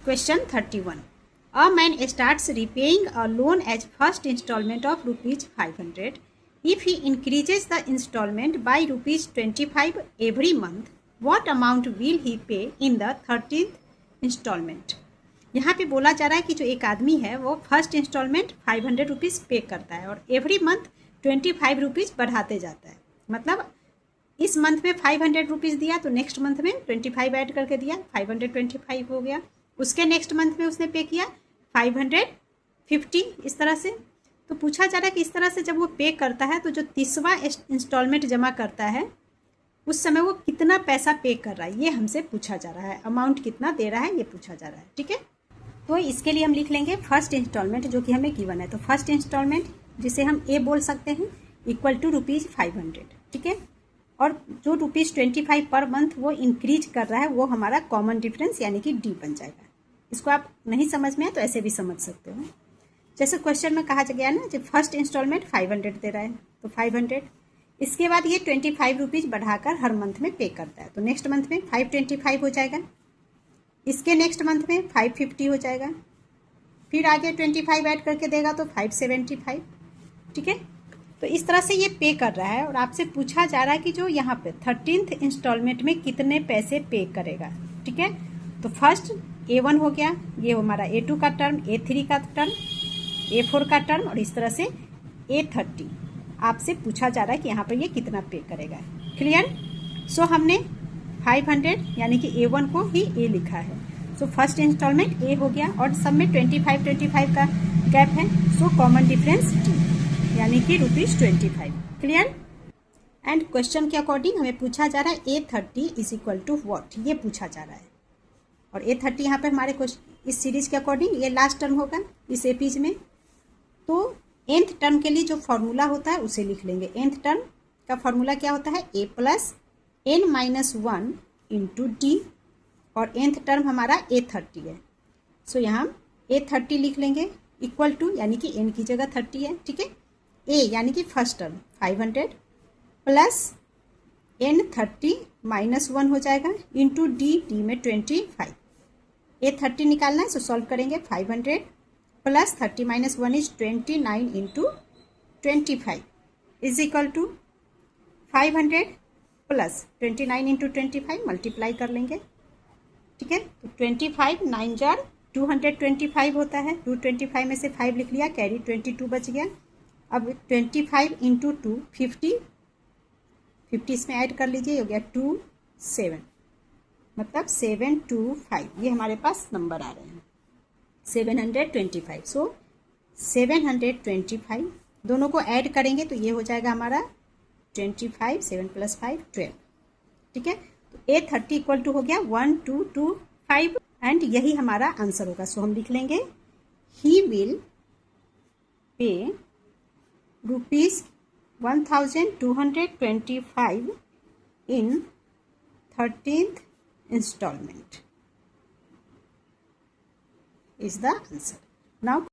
Question 31. A man starts repaying a loan as first installment of rupees 500. If he increases the installment by rupees 25 every month, what amount will he pay in the 13th installment? यहाँ पे बोला जा रहा है कि जो एक आदमी है वो फर्स्ट इंस्टॉलमेंट 500 रुपीज़ पे करता है और एवरी मंथ 25 रुपीज़ बढ़ाते जाता है। मतलब इस मंथ में 500 रुपीज़ दिया तो नेक्स्ट मंथ में 25 ऐड करके दिया, 525 हो गया। उसके नेक्स्ट मंथ में उसने पे किया 550, इस तरह से। तो पूछा जा रहा है कि इस तरह से जब वो पे करता है तो जो 30वां इंस्टॉलमेंट जमा करता है उस समय वो कितना पैसा पे कर रहा है, ये हमसे पूछा जा रहा है। अमाउंट कितना दे रहा है ये पूछा जा रहा है। ठीक है, तो इसके लिए हम लिख लेंगे फर्स्ट इंस्टॉलमेंट जो कि हमें गिवन है। तो फर्स्ट इंस्टॉलमेंट जिसे हम ए बोल सकते हैं इक्वल टू रुपीज़ 500। ठीक है, और जो रुपीज़ 25 पर मंथ वो इंक्रीज कर रहा है वो हमारा कॉमन डिफरेंस यानी कि डी बन जाएगा। इसको आप नहीं समझ में है तो ऐसे भी समझ सकते हो। जैसे क्वेश्चन में कहा गया ना, जब फर्स्ट इंस्टॉलमेंट 500 दे रहा है तो 500, इसके बाद ये 25 रुपीज़ बढ़ाकर हर मंथ में पे करता है। तो नेक्स्ट मंथ में 525 हो जाएगा, इसके नेक्स्ट मंथ में 550 हो जाएगा, फिर आगे 25 ऐड करके देगा तो 575। ठीक है, तो इस तरह से ये पे कर रहा है और आपसे पूछा जा रहा है कि जो यहाँ पे 13th इंस्टॉलमेंट में कितने पैसे पे करेगा। ठीक है, तो फर्स्ट A1 हो गया, ये हमारा A2 का टर्म, A3 का टर्म, A4 का टर्म और इस तरह से A30 आपसे पूछा जा रहा है कि यहाँ पर ये कितना पे करेगा। क्लियर? सो हमने 500 यानी कि A1 को ही A लिखा है। सो फर्स्ट इंस्टॉलमेंट A हो गया और सब में 25 का गैप है। सो कॉमन डिफरेंस D यानी कि ₹25। क्लियर? एंड क्वेश्चन के अकॉर्डिंग हमें पूछा जा रहा है A30 is equal to what, ये पूछा जा रहा है। और A30 यहाँ पे हमारे इस सीरीज के अकॉर्डिंग ये लास्ट टर्म होगा इस एपीज में। तो nth टर्म के लिए जो फॉर्मूला होता है उसे लिख लेंगे। nth टर्म का फॉर्मूला क्या होता है, A plus n-1 into D, और nth टर्म हमारा A30 है। सो यहाँ A30 लिख लेंगे इक्वल टू, यानी कि n की जगह 30 है। ठीक है, A यानी कि फर्स्ट टर्म 500 प्लस n30 -1 हो जाएगा इंटू डी, डी में 25। A30 निकालना है सो सॉल्व करेंगे। 500 plus 30 -1 is 29 into 25 is equal to 500 plus 29 into 25 multiply कर लेंगे। ठीक है, तो 25 9 जार 225 होता है। 225 में से 5 लिख लिया, कैरी 22 बच गया। अब 25 इंटू 2 50 इसमें ऐड कर लीजिए, हो गया 2 7, मतलब 725 ये हमारे पास नंबर आ रहे हैं 725। सो 725 दोनों को ऐड करेंगे तो ये हो जाएगा हमारा 25, 7 + 5 12। ठीक है, तो A30 इक्वल टू हो गया 1225 एंड यही हमारा आंसर होगा। सो हम लिख लेंगे he will pay ₹1225 in 13th installment is the answer. Now